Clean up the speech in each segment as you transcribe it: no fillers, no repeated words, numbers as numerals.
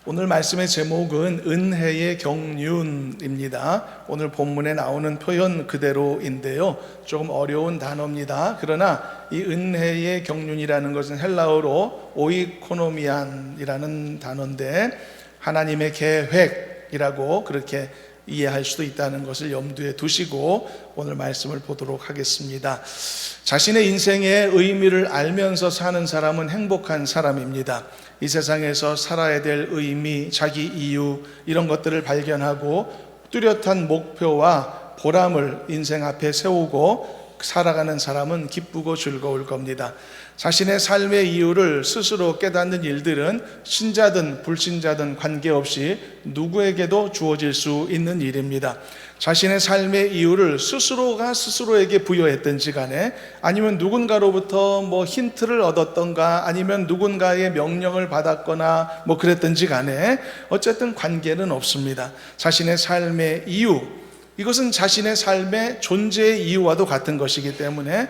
오늘 말씀의 제목은 은혜의 경륜입니다. 오늘 본문에 나오는 표현 그대로인데요, 조금 어려운 단어입니다. 그러나 이 은혜의 경륜이라는 것은 헬라어로 오이코노미안이라는 단어인데, 하나님의 계획이라고 그렇게 이해할 수도 있다는 것을 염두에 두시고 오늘 말씀을 보도록 하겠습니다. 자신의 인생의 의미를 알면서 사는 사람은 행복한 사람입니다. 이 세상에서 살아야 될 의미, 자기 이유, 이런 것들을 발견하고 뚜렷한 목표와 보람을 인생 앞에 세우고 살아가는 사람은 기쁘고 즐거울 겁니다. 자신의 삶의 이유를 스스로 깨닫는 일들은 신자든 불신자든 관계없이 누구에게도 주어질 수 있는 일입니다. 자신의 삶의 이유를 스스로가 스스로에게 부여했든지 간에, 아니면 누군가로부터 힌트를 얻었던가, 아니면 누군가의 명령을 받았거나 그랬든지 간에 어쨌든 관계는 없습니다. 자신의 삶의 이유, 이것은 자신의 삶의 존재의 이유와도 같은 것이기 때문에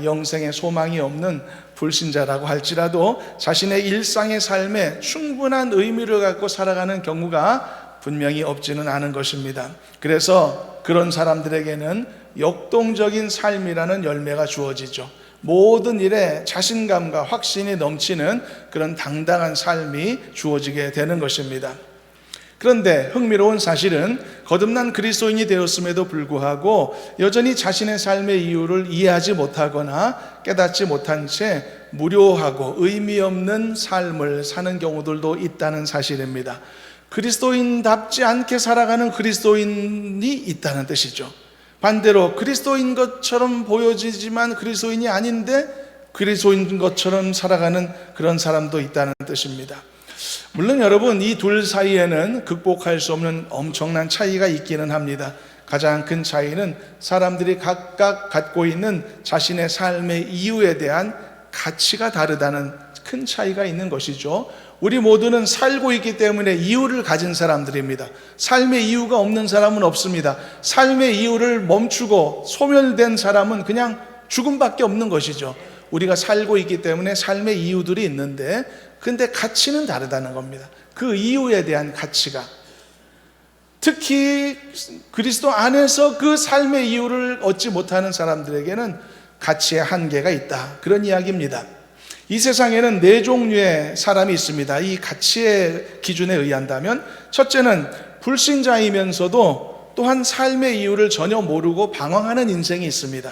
영생의 소망이 없는 불신자라고 할지라도 자신의 일상의 삶에 충분한 의미를 갖고 살아가는 경우가 분명히 없지는 않은 것입니다. 그래서 그런 사람들에게는 역동적인 삶이라는 열매가 주어지죠. 모든 일에 자신감과 확신이 넘치는 그런 당당한 삶이 주어지게 되는 것입니다. 그런데 흥미로운 사실은 거듭난 그리스도인이 되었음에도 불구하고 여전히 자신의 삶의 이유를 이해하지 못하거나 깨닫지 못한 채 무료하고 의미 없는 삶을 사는 경우들도 있다는 사실입니다. 그리스도인답지 않게 살아가는 그리스도인이 있다는 뜻이죠. 반대로 그리스도인 것처럼 보여지지만 그리스도인이 아닌데 그리스도인 것처럼 살아가는 그런 사람도 있다는 뜻입니다. 물론 여러분, 이 둘 사이에는 극복할 수 없는 엄청난 차이가 있기는 합니다. 가장 큰 차이는 사람들이 각각 갖고 있는 자신의 삶의 이유에 대한 가치가 다르다는 큰 차이가 있는 것이죠. 우리 모두는 살고 있기 때문에 이유를 가진 사람들입니다. 삶의 이유가 없는 사람은 없습니다. 삶의 이유를 멈추고 소멸된 사람은 그냥 죽음밖에 없는 것이죠. 우리가 살고 있기 때문에 삶의 이유들이 있는데, 근데 가치는 다르다는 겁니다. 그 이유에 대한 가치가, 특히 그리스도 안에서 그 삶의 이유를 얻지 못하는 사람들에게는 가치의 한계가 있다, 그런 이야기입니다. 이 세상에는 네 종류의 사람이 있습니다. 이 가치의 기준에 의한다면, 첫째는 불신자이면서도 또한 삶의 이유를 전혀 모르고 방황하는 인생이 있습니다.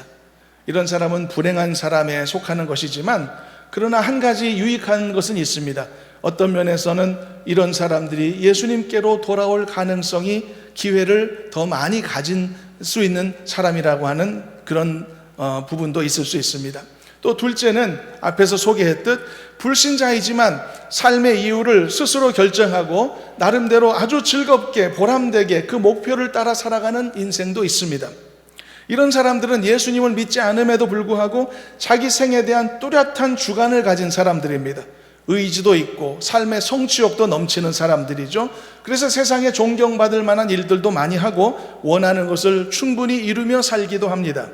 이런 사람은 불행한 사람에 속하는 것이지만, 그러나 한 가지 유익한 것은 있습니다. 어떤 면에서는 이런 사람들이 예수님께로 돌아올 가능성이, 기회를 더 많이 가진 수 있는 사람이라고 하는 그런 부분도 있을 수 있습니다. 또 둘째는 앞에서 소개했듯 불신자이지만 삶의 이유를 스스로 결정하고 나름대로 아주 즐겁게 보람되게 그 목표를 따라 살아가는 인생도 있습니다. 이런 사람들은 예수님을 믿지 않음에도 불구하고 자기 생에 대한 뚜렷한 주관을 가진 사람들입니다. 의지도 있고 삶의 성취욕도 넘치는 사람들이죠. 그래서 세상에 존경받을 만한 일들도 많이 하고 원하는 것을 충분히 이루며 살기도 합니다.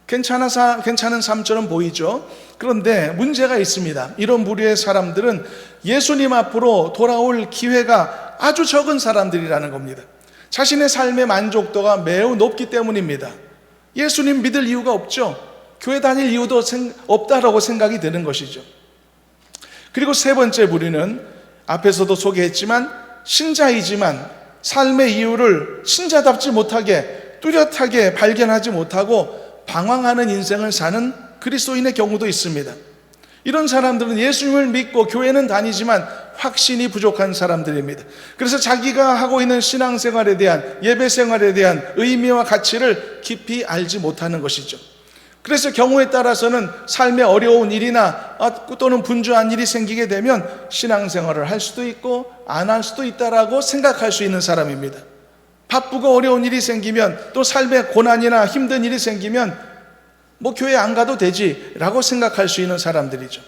괜찮은 삶처럼 보이죠. 그런데 문제가 있습니다. 이런 부류의 사람들은 예수님 앞으로 돌아올 기회가 아주 적은 사람들이라는 겁니다. 자신의 삶의 만족도가 매우 높기 때문입니다. 예수님 믿을 이유가 없죠. 교회 다닐 이유도 없다라고 생각이 드는 것이죠. 그리고 세 번째 부류는 앞에서도 소개했지만 신자이지만 삶의 이유를 신자답지 못하게 뚜렷하게 발견하지 못하고 방황하는 인생을 사는 그리스도인의 경우도 있습니다. 이런 사람들은 예수님을 믿고 교회는 다니지만 확신이 부족한 사람들입니다. 그래서 자기가 하고 있는 신앙생활에 대한, 예배생활에 대한 의미와 가치를 깊이 알지 못하는 것이죠. 그래서 경우에 따라서는 삶에 어려운 일이나 또는 분주한 일이 생기게 되면 신앙생활을 할 수도 있고 안 할 수도 있다라고 생각할 수 있는 사람입니다. 바쁘고 어려운 일이 생기면, 또 삶에 고난이나 힘든 일이 생기면 교회 안 가도 되지라고 생각할 수 있는 사람들이죠.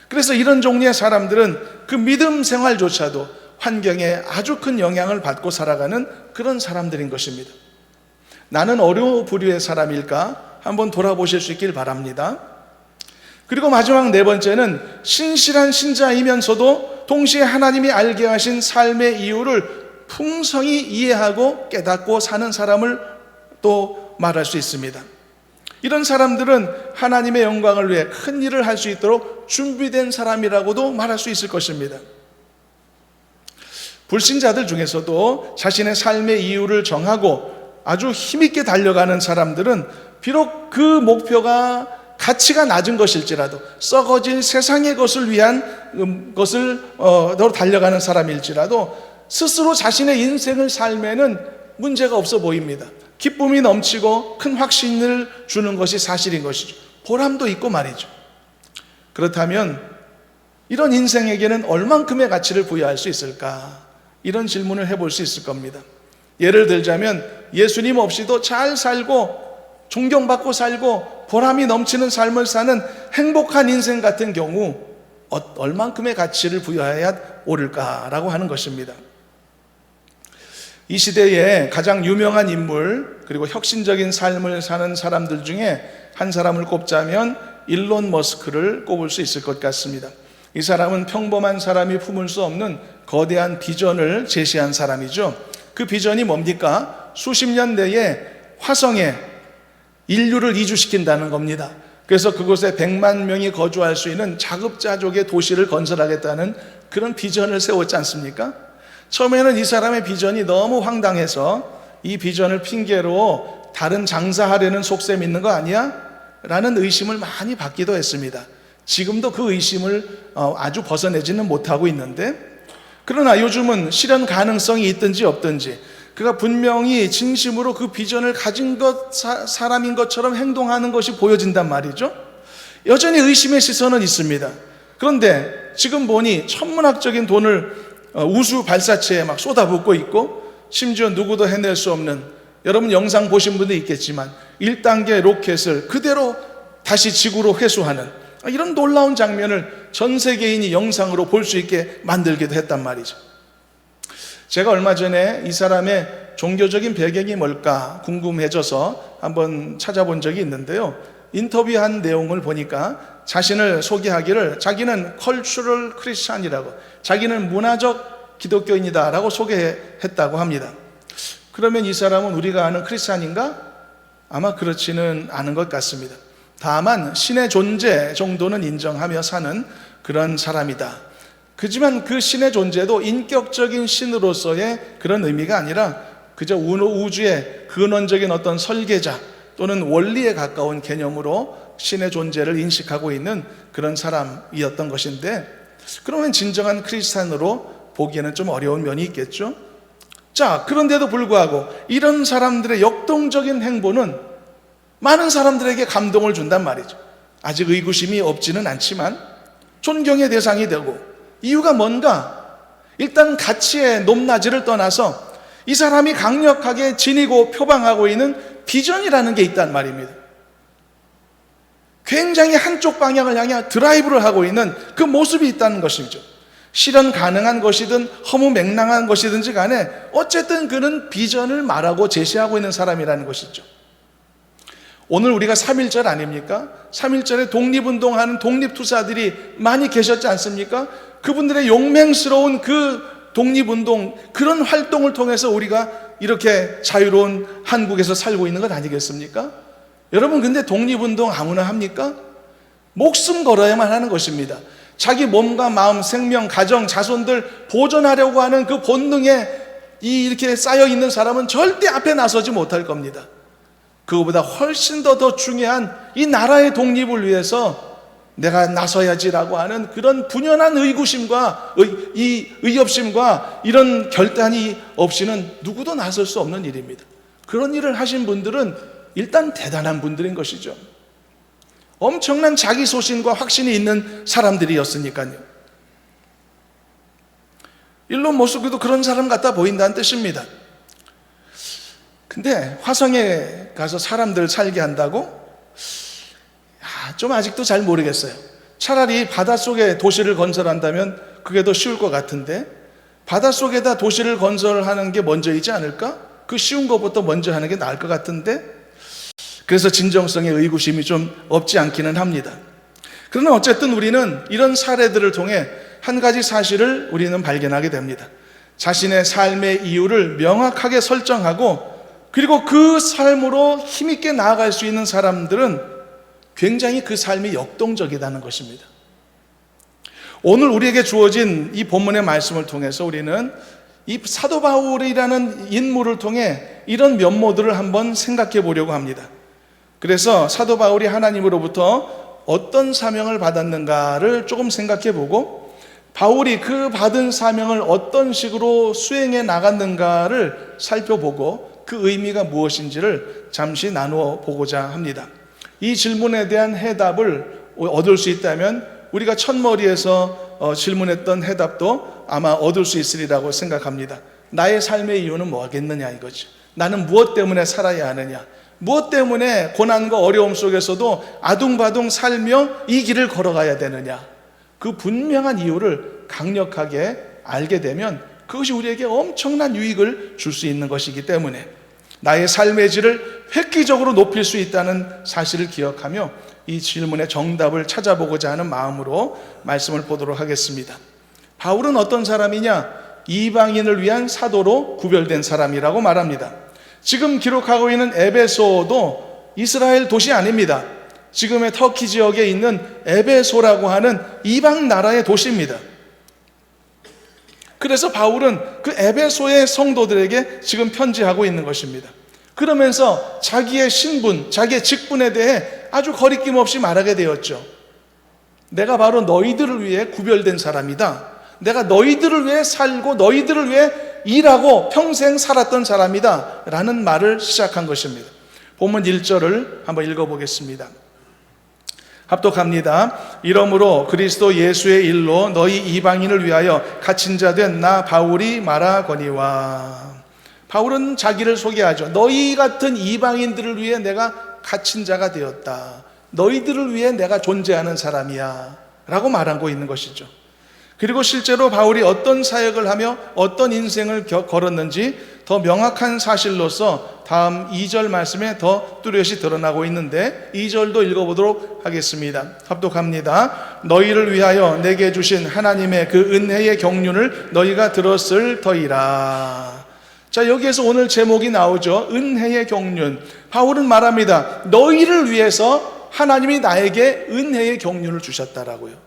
그래서 이런 종류의 사람들은 그 믿음 생활조차도 환경에 아주 큰 영향을 받고 살아가는 그런 사람들인 것입니다. 나는 어느 부류의 사람일까 한번 돌아보실 수 있길 바랍니다. 그리고 마지막 네 번째는 신실한 신자이면서도 동시에 하나님이 알게 하신 삶의 이유를 풍성히 이해하고 깨닫고 사는 사람을 또 말할 수 있습니다. 이런 사람들은 하나님의 영광을 위해 큰 일을 할 수 있도록 준비된 사람이라고도 말할 수 있을 것입니다. 불신자들 중에서도 자신의 삶의 이유를 정하고 아주 힘있게 달려가는 사람들은 비록 그 목표가 가치가 낮은 것일지라도 썩어질 세상의 것을 위한 것으로 달려가는 사람일지라도 스스로 자신의 인생을 삶에는 문제가 없어 보입니다. 기쁨이 넘치고 큰 확신을 주는 것이 사실인 것이죠. 보람도 있고 말이죠. 그렇다면 이런 인생에게는 얼만큼의 가치를 부여할 수 있을까? 이런 질문을 해볼 수 있을 겁니다. 예를 들자면 예수님 없이도 잘 살고 존경받고 살고 보람이 넘치는 삶을 사는 행복한 인생 같은 경우 얼만큼의 가치를 부여해야 옳을까라고 하는 것입니다. 이 시대에 가장 유명한 인물 그리고 혁신적인 삶을 사는 사람들 중에 한 사람을 꼽자면 일론 머스크를 꼽을 수 있을 것 같습니다. 이 사람은 평범한 사람이 품을 수 없는 거대한 비전을 제시한 사람이죠. 그 비전이 뭡니까? 수십 년 내에 화성에 인류를 이주시킨다는 겁니다. 그래서 그곳에 100만 명이 거주할 수 있는 자급자족의 도시를 건설하겠다는 그런 비전을 세웠지 않습니까? 처음에는 이 사람의 비전이 너무 황당해서 이 비전을 핑계로 다른 장사하려는 속셈 있는 거 아니야? 라는 의심을 많이 받기도 했습니다. 지금도 그 의심을 아주 벗어내지는 못하고 있는데, 그러나 요즘은 실현 가능성이 있든지 없든지 그가 분명히 진심으로 그 비전을 가진 사람인 것처럼 행동하는 것이 보여진단 말이죠. 여전히 의심의 시선은 있습니다. 그런데 지금 보니 천문학적인 돈을 우주 발사체에 막 쏟아붓고 있고, 심지어 누구도 해낼 수 없는, 여러분 영상 보신 분도 있겠지만 1단계 로켓을 그대로 다시 지구로 회수하는 이런 놀라운 장면을 전 세계인이 영상으로 볼 수 있게 만들기도 했단 말이죠. 제가 얼마 전에 이 사람의 종교적인 배경이 뭘까 궁금해져서 한번 찾아본 적이 있는데요. 인터뷰한 내용을 보니까 자신을 소개하기를 자기는 컬처럴 크리스찬이라고, 자기는 문화적 기독교인이다라고 소개했다고 합니다. 그러면 이 사람은 우리가 아는 크리스찬인가? 아마 그렇지는 않은 것 같습니다. 다만 신의 존재 정도는 인정하며 사는 그런 사람이다. 그지만 그 신의 존재도 인격적인 신으로서의 그런 의미가 아니라 그저 우주의 근원적인 어떤 설계자 또는 원리에 가까운 개념으로 신의 존재를 인식하고 있는 그런 사람이었던 것인데, 그러면 진정한 크리스찬으로 보기에는 좀 어려운 면이 있겠죠. 자, 그런데도 불구하고 이런 사람들의 역동적인 행보는 많은 사람들에게 감동을 준단 말이죠. 아직 의구심이 없지는 않지만 존경의 대상이 되고, 이유가 뭔가? 일단 가치의 높낮이를 떠나서 이 사람이 강력하게 지니고 표방하고 있는 비전이라는 게 있단 말입니다. 굉장히 한쪽 방향을 향해 드라이브를 하고 있는 그 모습이 있다는 것이죠. 실현 가능한 것이든 허무맹랑한 것이든지 간에 어쨌든 그는 비전을 말하고 제시하고 있는 사람이라는 것이죠. 오늘 우리가 3.1절 아닙니까? 3.1절에 독립운동하는 독립투사들이 많이 계셨지 않습니까? 그분들의 용맹스러운 그 독립운동, 그런 활동을 통해서 우리가 이렇게 자유로운 한국에서 살고 있는 것 아니겠습니까? 여러분, 근데 독립운동 아무나 합니까? 목숨 걸어야만 하는 것입니다. 자기 몸과 마음, 생명, 가정, 자손들 보존하려고 하는 그 본능에 이렇게 쌓여있는 사람은 절대 앞에 나서지 못할 겁니다. 그거보다 훨씬 더 중요한 이 나라의 독립을 위해서 내가 나서야지라고 하는 그런 분연한 의구심과 의협심과 이런 결단이 없이는 누구도 나설 수 없는 일입니다. 그런 일을 하신 분들은 일단 대단한 분들인 것이죠. 엄청난 자기 소신과 확신이 있는 사람들이었으니까요. 일론 머스크도 그런 사람 같아 보인다는 뜻입니다. 근데 화성에 가서 사람들 살게 한다고? 좀 아직도 잘 모르겠어요. 차라리 바닷속에 도시를 건설한다면 그게 더 쉬울 것 같은데, 바닷속에다 도시를 건설하는 게 먼저이지 않을까? 그 쉬운 것부터 먼저 하는 게 나을 것 같은데, 그래서 진정성의 의구심이 좀 없지 않기는 합니다. 그러나 어쨌든 우리는 이런 사례들을 통해 한 가지 사실을 우리는 발견하게 됩니다. 자신의 삶의 이유를 명확하게 설정하고 그리고 그 삶으로 힘있게 나아갈 수 있는 사람들은 굉장히 그 삶이 역동적이라는 것입니다. 오늘 우리에게 주어진 이 본문의 말씀을 통해서 우리는 이 사도 바울이라는 인물을 통해 이런 면모들을 한번 생각해 보려고 합니다. 그래서 사도 바울이 하나님으로부터 어떤 사명을 받았는가를 조금 생각해 보고 바울이 그 받은 사명을 어떤 식으로 수행해 나갔는가를 살펴보고 그 의미가 무엇인지를 잠시 나누어 보고자 합니다. 이 질문에 대한 해답을 얻을 수 있다면 우리가 첫머리에서 질문했던 해답도 아마 얻을 수 있으리라고 생각합니다. 나의 삶의 이유는 뭐겠느냐 이거죠. 나는 무엇 때문에 살아야 하느냐, 무엇 때문에 고난과 어려움 속에서도 아둥바둥 살며 이 길을 걸어가야 되느냐, 그 분명한 이유를 강력하게 알게 되면 그것이 우리에게 엄청난 유익을 줄 수 있는 것이기 때문에 나의 삶의 질을 획기적으로 높일 수 있다는 사실을 기억하며 이 질문의 정답을 찾아보고자 하는 마음으로 말씀을 보도록 하겠습니다. 바울은 어떤 사람이냐? 이방인을 위한 사도로 구별된 사람이라고 말합니다. 지금 기록하고 있는 에베소도 이스라엘 도시 아닙니다. 지금의 터키 지역에 있는 에베소라고 하는 이방 나라의 도시입니다. 그래서 바울은 그 에베소의 성도들에게 지금 편지하고 있는 것입니다. 그러면서 자기의 신분, 자기의 직분에 대해 아주 거리낌 없이 말하게 되었죠. 내가 바로 너희들을 위해 구별된 사람이다. 내가 너희들을 위해 살고 너희들을 위해 일하고 평생 살았던 사람이다 라는 말을 시작한 것입니다. 본문 1절을 한번 읽어보겠습니다. 합독합니다. 이러므로 그리스도 예수의 일로 너희 이방인을 위하여 갇힌 자 된 나 바울이 말하거니와. 바울은 자기를 소개하죠. 너희 같은 이방인들을 위해 내가 갇힌 자가 되었다. 너희들을 위해 내가 존재하는 사람이야 라고 말하고 있는 것이죠. 그리고 실제로 바울이 어떤 사역을 하며 어떤 인생을 걸었는지 더 명확한 사실로서 다음 2절 말씀에 더 뚜렷이 드러나고 있는데 2절도 읽어보도록 하겠습니다. 합독합니다. 너희를 위하여 내게 주신 하나님의 그 은혜의 경륜을 너희가 들었을 터이라. 자, 여기에서 오늘 제목이 나오죠. 은혜의 경륜. 바울은 말합니다. 너희를 위해서 하나님이 나에게 은혜의 경륜을 주셨다라고요.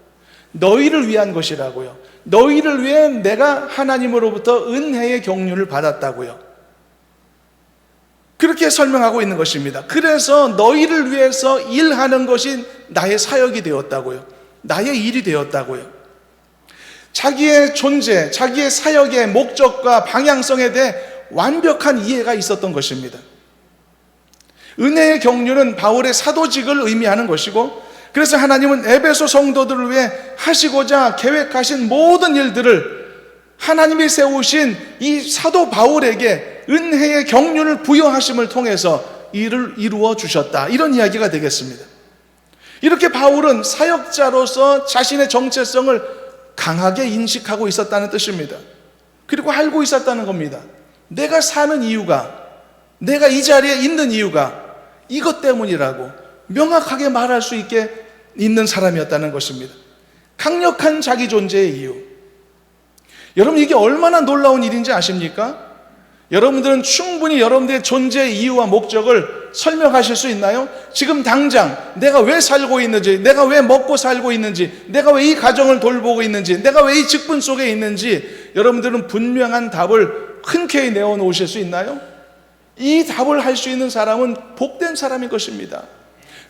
너희를 위한 것이라고요. 너희를 위해 내가 하나님으로부터 은혜의 경륜을 받았다고요. 그렇게 설명하고 있는 것입니다. 그래서 너희를 위해서 일하는 것이 나의 사역이 되었다고요. 나의 일이 되었다고요. 자기의 존재, 자기의 사역의 목적과 방향성에 대해 완벽한 이해가 있었던 것입니다. 은혜의 경륜은 바울의 사도직을 의미하는 것이고, 그래서 하나님은 에베소 성도들을 위해 하시고자 계획하신 모든 일들을 하나님이 세우신 이 사도 바울에게 은혜의 경륜을 부여하심을 통해서 일을 이루어 주셨다, 이런 이야기가 되겠습니다. 이렇게 바울은 사역자로서 자신의 정체성을 강하게 인식하고 있었다는 뜻입니다. 그리고 알고 있었다는 겁니다. 내가 사는 이유가, 내가 이 자리에 있는 이유가 이것 때문이라고 명확하게 말할 수 있게 있는 사람이었다는 것입니다. 강력한 자기 존재의 이유. 여러분, 이게 얼마나 놀라운 일인지 아십니까? 여러분들은 충분히 여러분들의 존재의 이유와 목적을 설명하실 수 있나요? 지금 당장 내가 왜 살고 있는지, 내가 왜 먹고 살고 있는지, 내가 왜 이 가정을 돌보고 있는지, 내가 왜 이 직분 속에 있는지 여러분들은 분명한 답을 흔쾌히 내어놓으실 수 있나요? 이 답을 할 수 있는 사람은 복된 사람인 것입니다.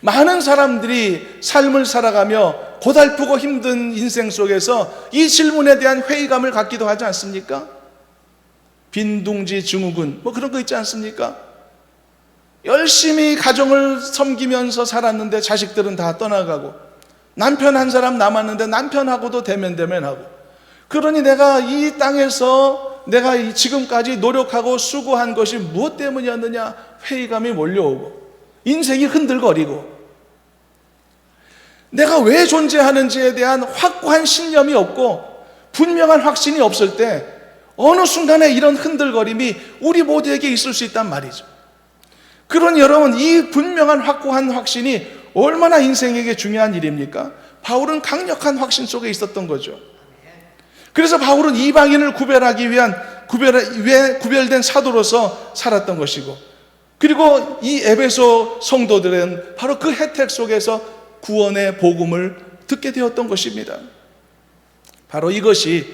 많은 사람들이 삶을 살아가며 고달프고 힘든 인생 속에서 이 질문에 대한 회의감을 갖기도 하지 않습니까? 빈둥지 증후군 뭐 그런 거 있지 않습니까? 열심히 가정을 섬기면서 살았는데 자식들은 다 떠나가고, 남편 한 사람 남았는데 남편하고도 대면대면하고, 그러니 내가 이 땅에서 내가 지금까지 노력하고 수고한 것이 무엇 때문이었느냐, 회의감이 몰려오고 인생이 흔들거리고 내가 왜 존재하는지에 대한 확고한 신념이 없고 분명한 확신이 없을 때 어느 순간에 이런 흔들거림이 우리 모두에게 있을 수 있단 말이죠. 그러니 여러분, 이 분명한 확고한 확신이 얼마나 인생에게 중요한 일입니까? 바울은 강력한 확신 속에 있었던 거죠. 그래서 바울은 이방인을 구별하기 위한 구별된 사도로서 살았던 것이고, 그리고 이 에베소 성도들은 바로 그 혜택 속에서 구원의 복음을 듣게 되었던 것입니다. 바로 이것이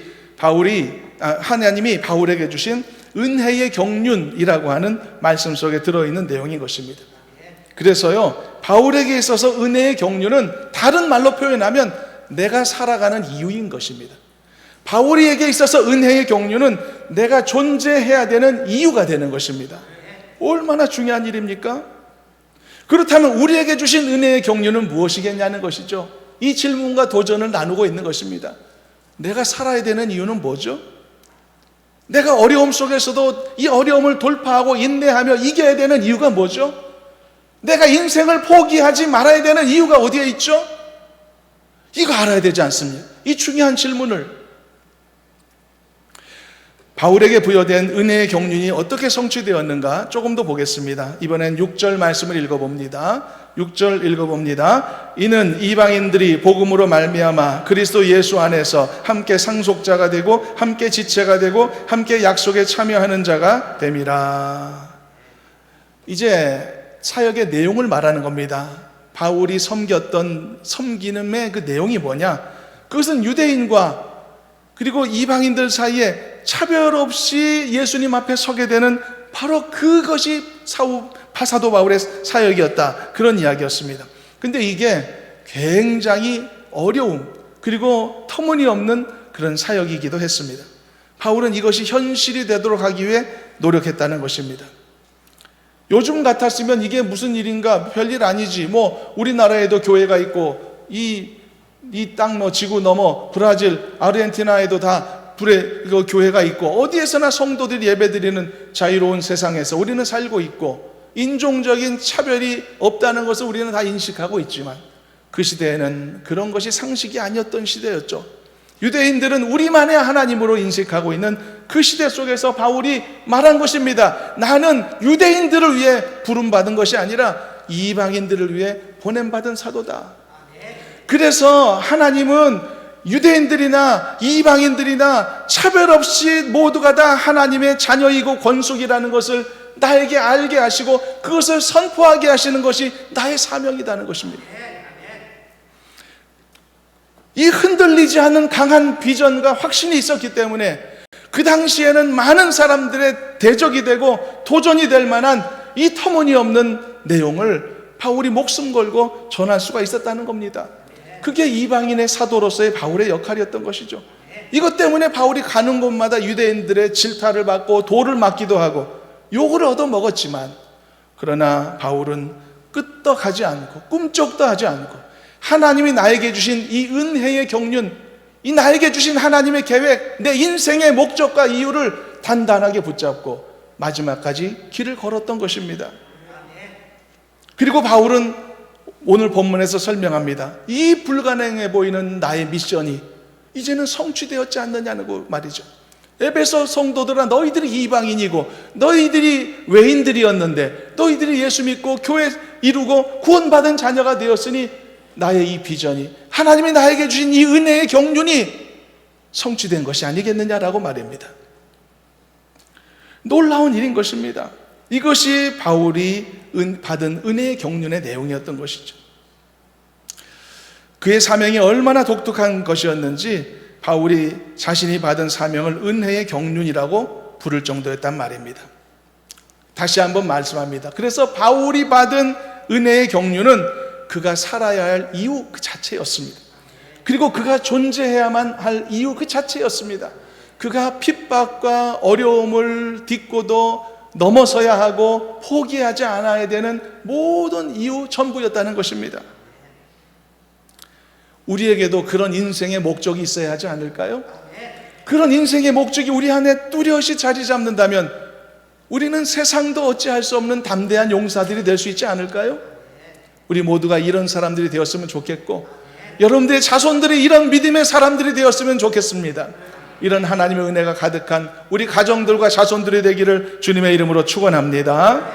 하나님이 바울에게 주신 은혜의 경륜이라고 하는 말씀 속에 들어있는 내용인 것입니다. 그래서요, 바울에게 있어서 은혜의 경륜은 다른 말로 표현하면 내가 살아가는 이유인 것입니다. 바울에게 있어서 은혜의 경륜은 내가 존재해야 되는 이유가 되는 것입니다. 얼마나 중요한 일입니까? 그렇다면 우리에게 주신 은혜의 경륜은 무엇이겠냐는 것이죠. 이 질문과 도전을 나누고 있는 것입니다. 내가 살아야 되는 이유는 뭐죠? 내가 어려움 속에서도 이 어려움을 돌파하고 인내하며 이겨야 되는 이유가 뭐죠? 내가 인생을 포기하지 말아야 되는 이유가 어디에 있죠? 이거 알아야 되지 않습니까? 이 중요한 질문을. 바울에게 부여된 은혜의 경륜이 어떻게 성취되었는가 조금 더 보겠습니다. 이번엔 6절 말씀을 읽어봅니다. 6절 읽어봅니다. 이는 이방인들이 복음으로 말미암아 그리스도 예수 안에서 함께 상속자가 되고 함께 지체가 되고 함께 약속에 참여하는 자가 됨이라. 이제 사역의 내용을 말하는 겁니다. 바울이 섬기는의 그 내용이 뭐냐? 그것은 유대인과 그리고 이방인들 사이에 차별 없이 예수님 앞에 서게 되는 바로 그것이 사도 바울의 사역이었다, 그런 이야기였습니다. 근데 이게 굉장히 어려운 그리고 터무니없는 그런 사역이기도 했습니다. 바울은 이것이 현실이 되도록 하기 위해 노력했다는 것입니다. 요즘 같았으면 이게 무슨 일인가, 별일 아니지, 우리나라에도 교회가 있고 이 땅 지구 넘어 브라질, 아르헨티나에도 다 교회가 있고 어디에서나 성도들이 예배드리는 자유로운 세상에서 우리는 살고 있고 인종적인 차별이 없다는 것을 우리는 다 인식하고 있지만 그 시대에는 그런 것이 상식이 아니었던 시대였죠. 유대인들은 우리만의 하나님으로 인식하고 있는 그 시대 속에서 바울이 말한 것입니다. 나는 유대인들을 위해 부름받은 것이 아니라 이방인들을 위해 보냄받은 사도다. 그래서 하나님은 유대인들이나 이방인들이나 차별 없이 모두가 다 하나님의 자녀이고 권속이라는 것을 나에게 알게 하시고 그것을 선포하게 하시는 것이 나의 사명이라는 것입니다. 이 흔들리지 않는 강한 비전과 확신이 있었기 때문에 그 당시에는 많은 사람들의 대적이 되고 도전이 될 만한 이 터무니없는 내용을 바울이 목숨 걸고 전할 수가 있었다는 겁니다. 그게 이방인의 사도로서의 바울의 역할이었던 것이죠. 이것 때문에 바울이 가는 곳마다 유대인들의 질타를 받고 돌을 맞기도 하고 욕을 얻어먹었지만, 그러나 바울은 끄떡하지 않고 꿈쩍도 하지 않고 하나님이 나에게 주신 이 은혜의 경륜, 이 나에게 주신 하나님의 계획, 내 인생의 목적과 이유를 단단하게 붙잡고 마지막까지 길을 걸었던 것입니다. 그리고 바울은 오늘 본문에서 설명합니다. 이 불가능해 보이는 나의 미션이 이제는 성취되었지 않느냐는 말이죠. 에베소 성도들아, 너희들이 이방인이고 너희들이 외인들이었는데 너희들이 예수 믿고 교회 이루고 구원받은 자녀가 되었으니 나의 이 비전이, 하나님이 나에게 주신 이 은혜의 경륜이 성취된 것이 아니겠느냐라고 말입니다. 놀라운 일인 것입니다. 이것이 바울이 받은 은혜의 경륜의 내용이었던 것이죠. 그의 사명이 얼마나 독특한 것이었는지 바울이 자신이 받은 사명을 은혜의 경륜이라고 부를 정도였단 말입니다. 다시 한번 말씀합니다. 그래서 바울이 받은 은혜의 경륜은 그가 살아야 할 이유 그 자체였습니다. 그리고 그가 존재해야만 할 이유 그 자체였습니다. 그가 핍박과 어려움을 딛고도 넘어서야 하고 포기하지 않아야 되는 모든 이유 전부였다는 것입니다. 우리에게도 그런 인생의 목적이 있어야 하지 않을까요? 그런 인생의 목적이 우리 안에 뚜렷이 자리 잡는다면 우리는 세상도 어찌할 수 없는 담대한 용사들이 될 수 있지 않을까요? 우리 모두가 이런 사람들이 되었으면 좋겠고 여러분들의 자손들이 이런 믿음의 사람들이 되었으면 좋겠습니다. 이런 하나님의 은혜가 가득한 우리 가정들과 자손들이 되기를 주님의 이름으로 축원합니다.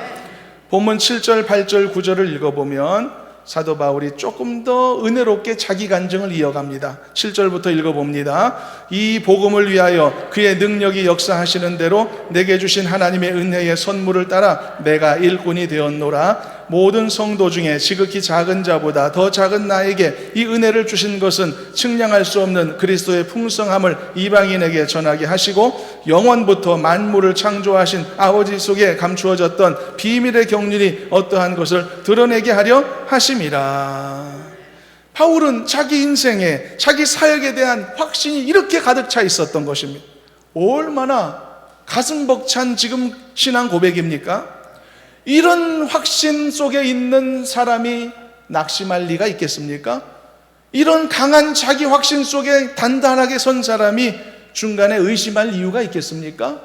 본문 7절, 8절, 9절을 읽어보면 사도 바울이 조금 더 은혜롭게 자기 간증을 이어갑니다. 7절부터 읽어봅니다. 이 복음을 위하여 그의 능력이 역사하시는 대로 내게 주신 하나님의 은혜의 선물을 따라 내가 일꾼이 되었노라. 모든 성도 중에 지극히 작은 자보다 더 작은 나에게 이 은혜를 주신 것은 측량할 수 없는 그리스도의 풍성함을 이방인에게 전하게 하시고 영원부터 만물을 창조하신 아버지 속에 감추어졌던 비밀의 경륜이 어떠한 것을 드러내게 하려 하심이라. 바울은 자기 인생에, 자기 사역에 대한 확신이 이렇게 가득 차 있었던 것입니다. 얼마나 가슴 벅찬 지금 신앙 고백입니까? 이런 확신 속에 있는 사람이 낙심할 리가 있겠습니까? 이런 강한 자기 확신 속에 단단하게 선 사람이 중간에 의심할 이유가 있겠습니까?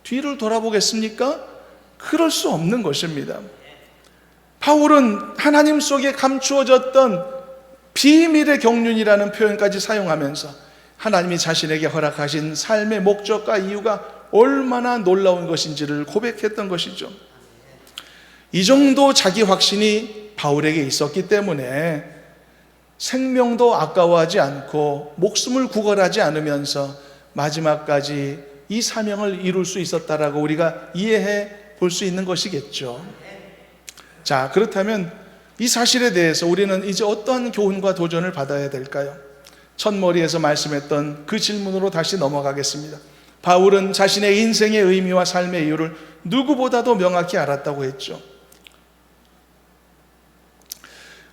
뒤를 돌아보겠습니까? 그럴 수 없는 것입니다. 바울은 하나님 속에 감추어졌던 비밀의 경륜이라는 표현까지 사용하면서 하나님이 자신에게 허락하신 삶의 목적과 이유가 얼마나 놀라운 것인지를 고백했던 것이죠. 이 정도 자기 확신이 바울에게 있었기 때문에 생명도 아까워하지 않고 목숨을 구걸하지 않으면서 마지막까지 이 사명을 이룰 수 있었다라고 우리가 이해해 볼 수 있는 것이겠죠. 자, 그렇다면 이 사실에 대해서 우리는 이제 어떠한 교훈과 도전을 받아야 될까요? 첫머리에서 말씀했던 그 질문으로 다시 넘어가겠습니다. 바울은 자신의 인생의 의미와 삶의 이유를 누구보다도 명확히 알았다고 했죠.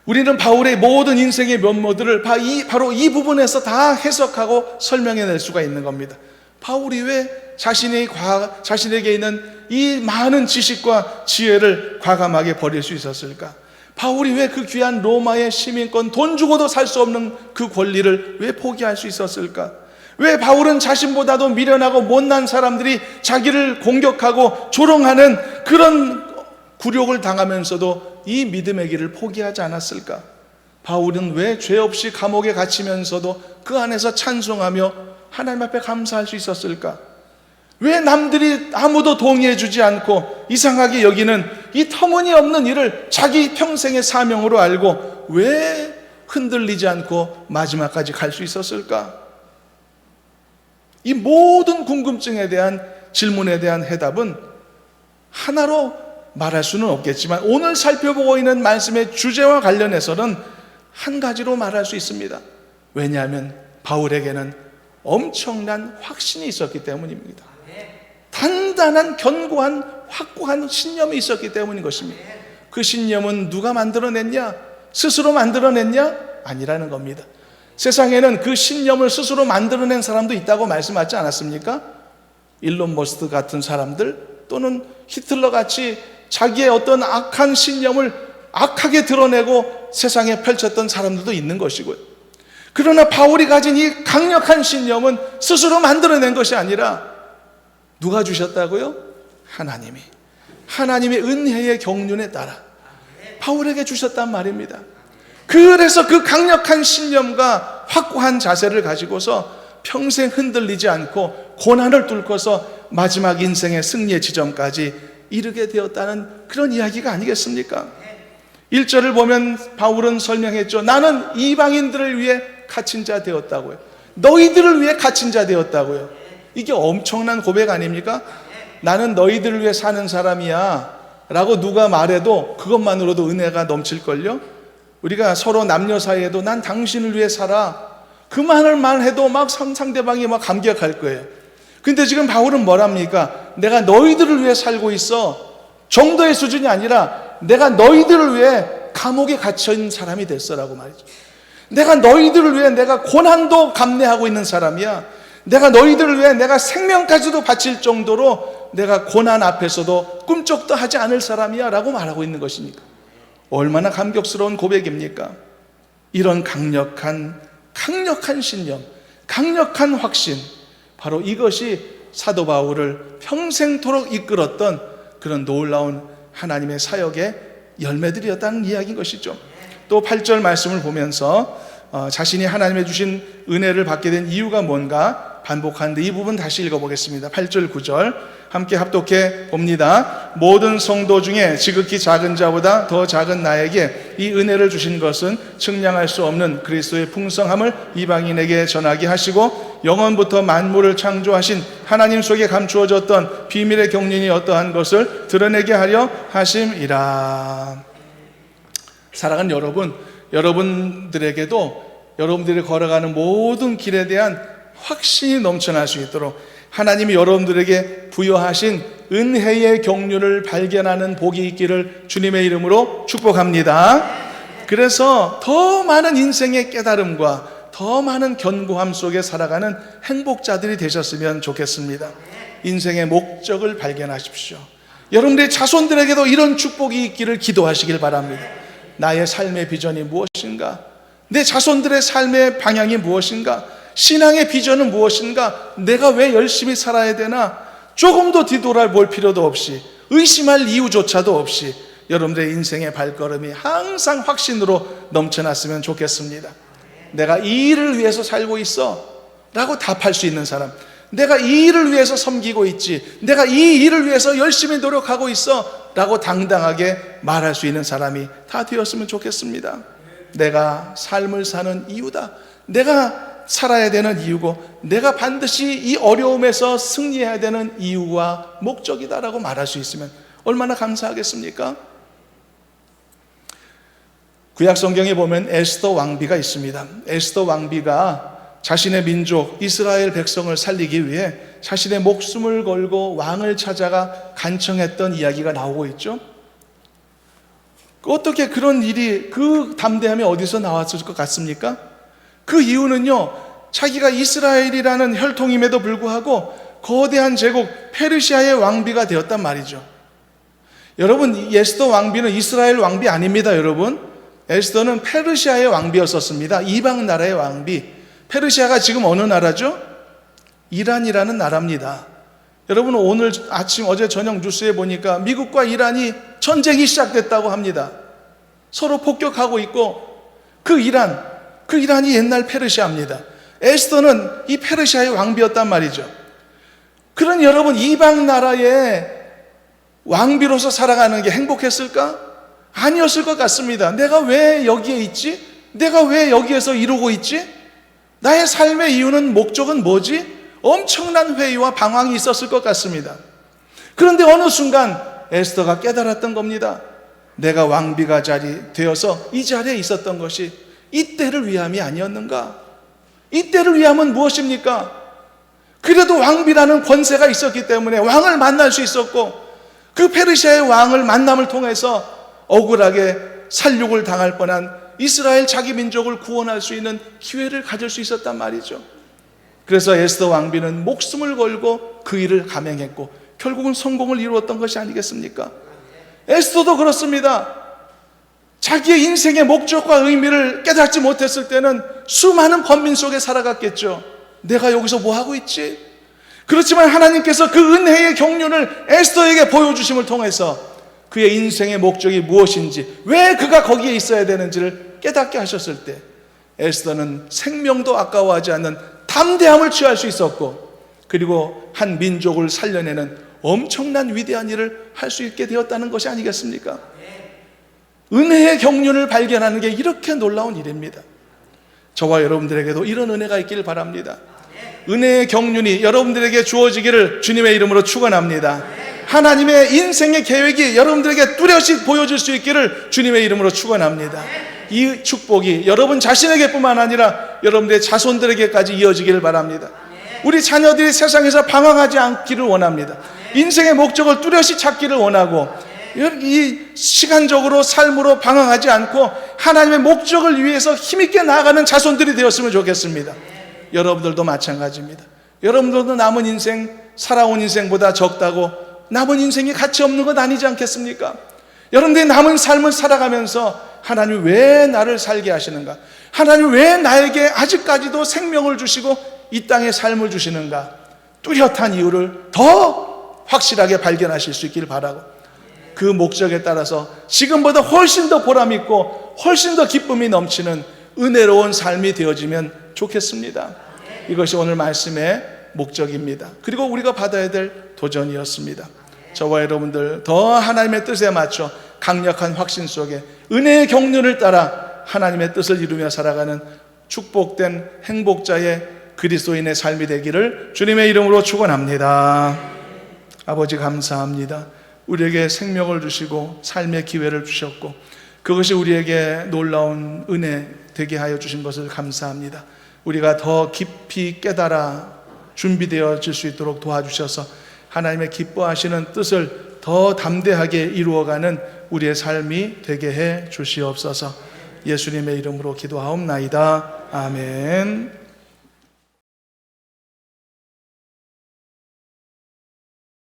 우리는 바울의 모든 인생의 면모들을 바로 이 부분에서 다 해석하고 설명해낼 수가 있는 겁니다. 바울이 왜 자신에게 있는 이 많은 지식과 지혜를 과감하게 버릴 수 있었을까? 바울이 왜 그 귀한 로마의 시민권, 돈 주고도 살 수 없는 그 권리를 왜 포기할 수 있었을까? 왜 바울은 자신보다도 미련하고 못난 사람들이 자기를 공격하고 조롱하는 그런 굴욕을 당하면서도 이 믿음의 길을 포기하지 않았을까? 바울은 왜 죄 없이 감옥에 갇히면서도 그 안에서 찬송하며 하나님 앞에 감사할 수 있었을까? 왜 남들이 아무도 동의해 주지 않고 이상하게 여기는 이 터무니없는 일을 자기 평생의 사명으로 알고 왜 흔들리지 않고 마지막까지 갈 수 있었을까? 이 모든 궁금증에 대한 질문에 대한 해답은 하나로 말할 수는 없겠지만 오늘 살펴보고 있는 말씀의 주제와 관련해서는 한 가지로 말할 수 있습니다. 왜냐하면 바울에게는 엄청난 확신이 있었기 때문입니다. 단단한 견고한 확고한 신념이 있었기 때문인 것입니다. 그 신념은 누가 만들어냈냐? 스스로 만들어냈냐? 아니라는 겁니다. 세상에는 그 신념을 스스로 만들어낸 사람도 있다고 말씀하지 않았습니까? 일론 머스크 같은 사람들 또는 히틀러 같이 자기의 어떤 악한 신념을 악하게 드러내고 세상에 펼쳤던 사람들도 있는 것이고요. 그러나 바울이 가진 이 강력한 신념은 스스로 만들어낸 것이 아니라 누가 주셨다고요? 하나님의 은혜의 경륜에 따라 바울에게 주셨단 말입니다. 그래서 그 강력한 신념과 확고한 자세를 가지고서 평생 흔들리지 않고 고난을 뚫고서 마지막 인생의 승리의 지점까지 이르게 되었다는 그런 이야기가 아니겠습니까? 1절을 보면 바울은 설명했죠. 나는 이방인들을 위해 갇힌 자 되었다고요. 너희들을 위해 갇힌 자 되었다고요. 이게 엄청난 고백 아닙니까? 나는 너희들을 위해 사는 사람이야 라고 누가 말해도 그것만으로도 은혜가 넘칠걸요? 우리가 서로 남녀 사이에도 난 당신을 위해 살아 그 말을 말해도 막 상대방이 막 감격할 거예요. 근데 지금 바울은 뭐랍니까? 내가 너희들을 위해 살고 있어 정도의 수준이 아니라 내가 너희들을 위해 감옥에 갇혀있는 사람이 됐어라고 말이죠. 내가 너희들을 위해 내가 고난도 감내하고 있는 사람이야. 내가 너희들을 위해 내가 생명까지도 바칠 정도로 내가 고난 앞에서도 꿈쩍도 하지 않을 사람이야 라고 말하고 있는 것이니까 얼마나 감격스러운 고백입니까? 이런 강력한 신념, 강력한 확신, 바로 이것이 사도 바울을 평생토록 이끌었던 그런 놀라운 하나님의 사역의 열매들이었다는 이야기인 것이죠. 또 8절 말씀을 보면서 자신이 하나님의 주신 은혜를 받게 된 이유가 뭔가 반복하는데 이 부분 다시 읽어보겠습니다. 8절 9절 함께 합독해 봅니다. 모든 성도 중에 지극히 작은 자보다 더 작은 나에게 이 은혜를 주신 것은 측량할 수 없는 그리스도의 풍성함을 이방인에게 전하게 하시고 영원부터 만물을 창조하신 하나님 속에 감추어졌던 비밀의 경륜이 어떠한 것을 드러내게 하려 하심이라. 사랑하는 여러분, 여러분들에게도 여러분들이 걸어가는 모든 길에 대한 확신이 넘쳐날 수 있도록 하나님이 여러분들에게 부여하신 은혜의 경륜을 발견하는 복이 있기를 주님의 이름으로 축복합니다. 그래서 더 많은 인생의 깨달음과 더 많은 견고함 속에 살아가는 행복자들이 되셨으면 좋겠습니다. 인생의 목적을 발견하십시오. 여러분들의 자손들에게도 이런 축복이 있기를 기도하시길 바랍니다. 나의 삶의 비전이 무엇인가? 내 자손들의 삶의 방향이 무엇인가? 신앙의 비전은 무엇인가? 내가 왜 열심히 살아야 되나? 조금도 뒤돌아볼 필요도 없이, 의심할 이유조차도 없이 여러분들의 인생의 발걸음이 항상 확신으로 넘쳐났으면 좋겠습니다. 내가 이 일을 위해서 살고 있어 라고 답할 수 있는 사람, 내가 이 일을 위해서 섬기고 있지, 내가 이 일을 위해서 열심히 노력하고 있어 라고 당당하게 말할 수 있는 사람이 다 되었으면 좋겠습니다. 내가 삶을 사는 이유다, 내가 살아야 되는 이유고, 내가 반드시 이 어려움에서 승리해야 되는 이유와 목적이다라고 말할 수 있으면 얼마나 감사하겠습니까? 구약 성경에 보면 에스더 왕비가 있습니다. 에스더 왕비가 자신의 민족 이스라엘 백성을 살리기 위해 자신의 목숨을 걸고 왕을 찾아가 간청했던 이야기가 나오고 있죠. 어떻게 그런 일이, 그 담대함이 어디서 나왔을 것 같습니까? 그 이유는요, 자기가 이스라엘이라는 혈통임에도 불구하고 거대한 제국 페르시아의 왕비가 되었단 말이죠. 여러분, 에스더 왕비는 이스라엘 왕비 아닙니다. 여러분, 에스더는 페르시아의 왕비였었습니다. 이방 나라의 왕비. 페르시아가 지금 어느 나라죠? 이란이라는 나라입니다. 여러분, 오늘 아침 어제 저녁 뉴스에 보니까 미국과 이란이 전쟁이 시작됐다고 합니다. 서로 폭격하고 있고, 그 이란이 옛날 페르시아입니다. 에스더는 이 페르시아의 왕비였단 말이죠. 그런 여러분, 이방 나라의 왕비로서 살아가는 게 행복했을까? 아니었을 것 같습니다. 내가 왜 여기에 있지? 내가 왜 여기에서 이루고 있지? 나의 삶의 이유는, 목적은 뭐지? 엄청난 회의와 방황이 있었을 것 같습니다. 그런데 어느 순간 에스더가 깨달았던 겁니다. 내가 왕비가 되어서 이 자리에 있었던 것이 이때를 위함이 아니었는가? 이때를 위함은 무엇입니까? 그래도 왕비라는 권세가 있었기 때문에 왕을 만날 수 있었고, 그 페르시아의 왕을 만남을 통해서 억울하게 살육을 당할 뻔한 이스라엘 자기 민족을 구원할 수 있는 기회를 가질 수 있었단 말이죠. 그래서 에스더 왕비는 목숨을 걸고 그 일을 감행했고 결국은 성공을 이루었던 것이 아니겠습니까? 에스더도 그렇습니다. 자기의 인생의 목적과 의미를 깨닫지 못했을 때는 수많은 번민 속에 살아갔겠죠. 내가 여기서 뭐 하고 있지? 그렇지만 하나님께서 그 은혜의 경륜을 에스더에게 보여주심을 통해서 그의 인생의 목적이 무엇인지, 왜 그가 거기에 있어야 되는지를 깨닫게 하셨을 때 에스더는 생명도 아까워하지 않는 담대함을 취할 수 있었고, 그리고 한 민족을 살려내는 엄청난 위대한 일을 할 수 있게 되었다는 것이 아니겠습니까? 은혜의 경륜을 발견하는 게 이렇게 놀라운 일입니다. 저와 여러분들에게도 이런 은혜가 있기를 바랍니다. 은혜의 경륜이 여러분들에게 주어지기를 주님의 이름으로 축원합니다. 하나님의 인생의 계획이 여러분들에게 뚜렷이 보여질 수 있기를 주님의 이름으로 축원합니다. 이 축복이 여러분 자신에게뿐만 아니라 여러분들의 자손들에게까지 이어지기를 바랍니다. 우리 자녀들이 세상에서 방황하지 않기를 원합니다. 인생의 목적을 뚜렷이 찾기를 원하고, 이 시간적으로 삶으로 방황하지 않고 하나님의 목적을 위해서 힘있게 나아가는 자손들이 되었으면 좋겠습니다. 여러분들도 마찬가지입니다. 여러분들도 남은 인생, 살아온 인생보다 적다고 남은 인생이 가치 없는 것 아니지 않겠습니까? 여러분들의 남은 삶을 살아가면서 하나님 왜 나를 살게 하시는가? 하나님 왜 나에게 아직까지도 생명을 주시고 이 땅에 삶을 주시는가? 뚜렷한 이유를 더 확실하게 발견하실 수 있기를 바라고, 그 목적에 따라서 지금보다 훨씬 더 보람있고 훨씬 더 기쁨이 넘치는 은혜로운 삶이 되어지면 좋겠습니다. 이것이 오늘 말씀의 목적입니다. 그리고 우리가 받아야 될 도전이었습니다. 저와 여러분들 더 하나님의 뜻에 맞춰 강력한 확신 속에 은혜의 경륜을 따라 하나님의 뜻을 이루며 살아가는 축복된 행복자의 그리스도인의 삶이 되기를 주님의 이름으로 축원합니다. 아버지 감사합니다. 우리에게 생명을 주시고 삶의 기회를 주셨고 그것이 우리에게 놀라운 은혜 되게 하여 주신 것을 감사합니다. 우리가 더 깊이 깨달아 준비되어질 수 있도록 도와주셔서 하나님의 기뻐하시는 뜻을 더 담대하게 이루어가는 우리의 삶이 되게 해 주시옵소서. 예수님의 이름으로 기도하옵나이다. 아멘.